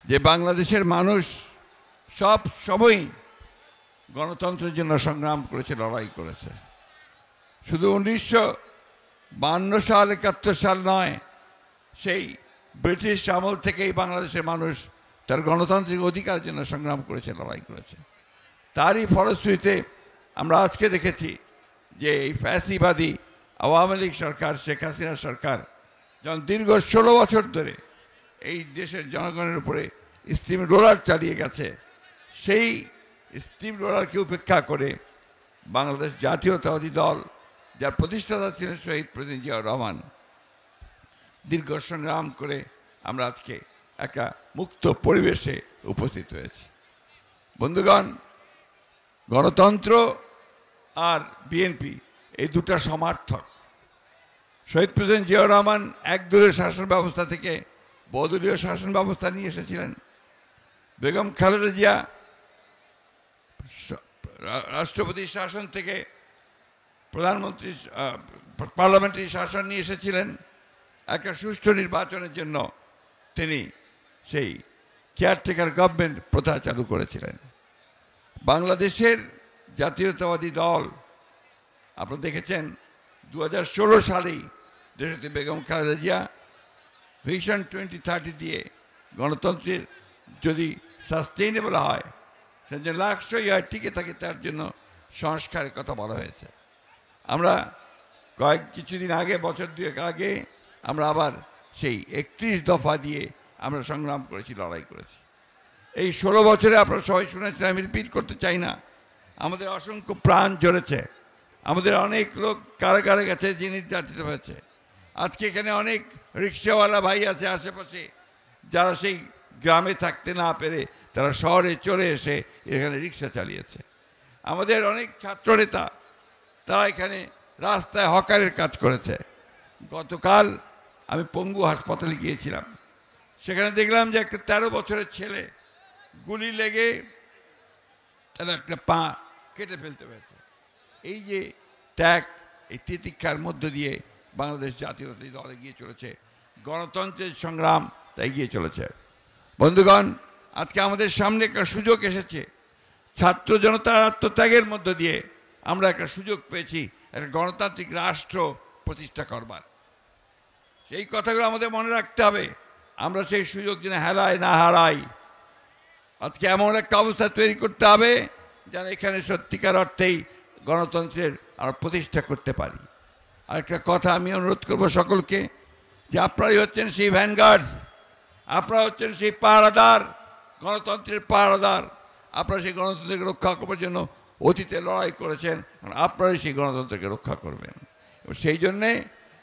যে বাংলাদেশের মানুষ সব সময় গণতন্ত্রের জন্য সংগ্রাম করেছে, লড়াই করেছে। শুধু 1952 সাল 71 সাল নয়, সেই ব্রিটিশ আমল থেকেই বাংলাদেশের মানুষ তার গণতান্ত্রিক অধিকারের জন্য সংগ্রাম করেছে, লড়াই করেছে। তারই ফলশ্রুতিতে আমরা আজকে দেখেছি যে এই ফ্যাসিবাদী আওয়ামী লীগ সরকার, শেখ হাসিনা সরকার যখন দীর্ঘ 16 বছর ধরে এই দেশের জনগণের উপরে স্টিম রোলার চালিয়ে গেছে, সেই স্টিম রোলারকে উপেক্ষা করে বাংলাদেশ জাতীয়তাবাদী দল, যার প্রতিষ্ঠাতা ছিলেন শহীদ প্রেসিডেন্ট জিয়াউর রহমান, দীর্ঘ সংগ্রাম করে আমরা আজকে একটা মুক্ত পরিবেশে উপস্থিত হয়েছি। বন্ধুগণ, গণতন্ত্র আর বিএনপি এই দুটা সমার্থক। শহীদ প্রেসিডেন্ট জিয়াউর রহমান একদলীয় শাসন ব্যবস্থা থেকে বহুদলীয় শাসন ব্যবস্থা নিয়ে এসেছিলেন। বেগম খালেদা জিয়া রাষ্ট্রপতি শাসন থেকে প্রধানমন্ত্রী পার্লামেন্টারি শাসন নিয়ে এসেছিলেন। একটা সুষ্ঠু নির্বাচনের জন্য তিনি সেই কেয়ারটেকার গভর্নমেন্ট প্রথা চালু করেছিলেন। বাংলাদেশের জাতীয়তাবাদী দল, আপনারা দেখেছেন 2016 সালেই দেশটি বেগম খালেদা জিয়া ভিশন 2030 দিয়ে গণতন্ত্রের যদি সাস্টেইনেবল হয়, সে যে লাক্সই হয় টিকে থাকে, তার জন্য সংস্কারের কথা বলা হয়েছে। আমরা কিছুদিন আগে, বছর দুয়েক আগে, আমরা আবার সেই 31 দফা দিয়ে আমরা সংগ্রাম করেছি, লড়াই করেছি। এই 16 বছরে আপনারা সবাই শুনেছেন, আমি রিপিট করতে চাই না। আমাদের অসংখ্য প্রাণ ঝরেছে, আমাদের অনেক লোক কারাগারে গেছে, যে নির্যাতিত হয়েছে। আজকে এখানে অনেক রিক্সাওয়ালা ভাই আছে আশেপাশে, যারা সেই গ্রামে থাকতে না পেরে তারা শহরে চলে এসে এখানে রিক্সা চালিয়েছে। আমাদের অনেক ছাত্রনেতা, তারা এখানে রাস্তায় হকারের কাজ করেছে। গতকাল আমি পঙ্গু হাসপাতালে গিয়েছিলাম, সেখানে দেখলাম যে একটা 13 বছরের ছেলে গুলি লেগে তার একটা পা কেটে ফেলতে হয়েছে। এই যে ত্যাগ, এই তিতিক্ষার মধ্য দিয়ে বাংলাদেশ জাতীয়তাবাদী দল এগিয়ে চলেছে, গণতন্ত্রের সংগ্রাম তা এগিয়ে চলেছে। বন্ধুগণ, আজকে আমাদের সামনে একটা সুযোগ এসেছে। ছাত্র জনতার আত্মত্যাগের মধ্য দিয়ে আমরা একটা সুযোগ পেয়েছি একটা গণতান্ত্রিক রাষ্ট্র প্রতিষ্ঠা করবার। সেই কথাগুলো আমাদের মনে রাখতে হবে। আমরা সেই সুযোগ যেন হারাই না হারাই। আজকে এমন একটা অবস্থা তৈরি করতে হবে যেন এখানে সত্যিকার অর্থেই গণতন্ত্রের আমরা প্রতিষ্ঠা করতে পারি। আরেকটা কথা আমি অনুরোধ করব সকলকে, যে আপনারাই হচ্ছেন সেই ভ্যানগার্ডস, আপনারা হচ্ছেন সেই পাহারাদার, গণতন্ত্রের পাহারাদার। আপনারা সেই গণতন্ত্রকে রক্ষা করবার জন্য অতীতে লড়াই করেছেন, আপনারাই সেই গণতন্ত্রকে রক্ষা করবেন। সেই জন্যে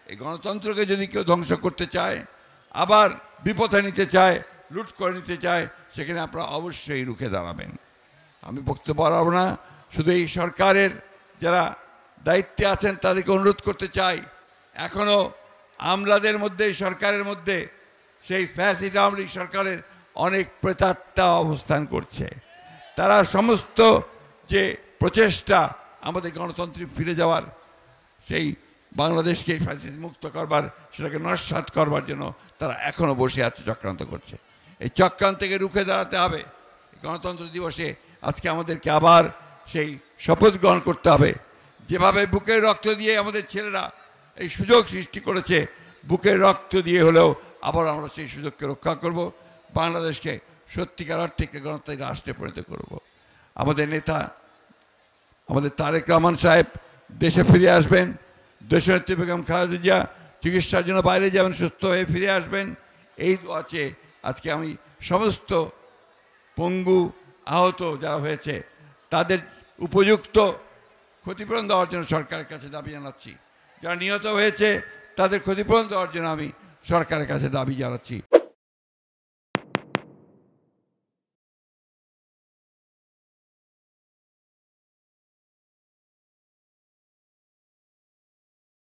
এই গণতন্ত্রকে যদি কেউ ধ্বংস করতে চায়, আবার বিপথে নিতে চায়, লুট করে নিতে চায়, সেখানে আপনারা অবশ্যই রুখে দাঁড়াবেন। আমি বক্তব্য বাড়াবো না, শুধু এই সরকারের যারা দায়িত্বে আছেন তাদেরকে অনুরোধ করতে চাই, এখনও আমলাদের মধ্যে, সরকারের মধ্যে সেই ফ্যাসিস্ট আওয়ামী লীগ সরকারের অনেক প্রেতাত্মা অবস্থান করছে। তারা সমস্ত যে প্রচেষ্টা আমাদের গণতন্ত্রে ফিরে যাওয়ার, সেই বাংলাদেশকে ফ্যাসিস্ট মুক্ত করবার, সেটাকে নস্যাৎ করবার জন্য তারা এখনও বসে আছে, চক্রান্ত করছে। এই চক্রান্তকে রুখে দাঁড়াতে হবে। গণতন্ত্র দিবসে আজকে আমাদেরকে আবার সেই শপথ গ্রহণ করতে হবে। যেভাবে বুকের রক্ত দিয়ে আমাদের ছেলেরা এই সুযোগ সৃষ্টি করেছে, বুকের রক্ত দিয়ে হলেও আবার আমরা সেই সুযোগকে রক্ষা করব, বাংলাদেশকে সত্যিকার অর্থে গণতান্ত্রিক রাষ্ট্রে পরিণত করব। আমাদের নেতা, আমাদের তারেক রহমান সাহেব দেশে ফিরে আসবেন। দেশনেত্রী বেগম খালেদা জিয়া চিকিৎসার জন্য বাইরে যাবেন, সুস্থ হয়ে ফিরে আসবেন, এই দোয়াতে আজকে আমি সমস্ত পঙ্গু আহত যারা হয়েছে তাদের উপযুক্ত ক্ষতিপূরণ দেওয়ার জন্য সরকারের কাছে দাবি জানাচ্ছি। যারা নিহত হয়েছে তাদের ক্ষতিপূরণ দেওয়ার জন্য আমি সরকারের কাছে দাবি জানাচ্ছি।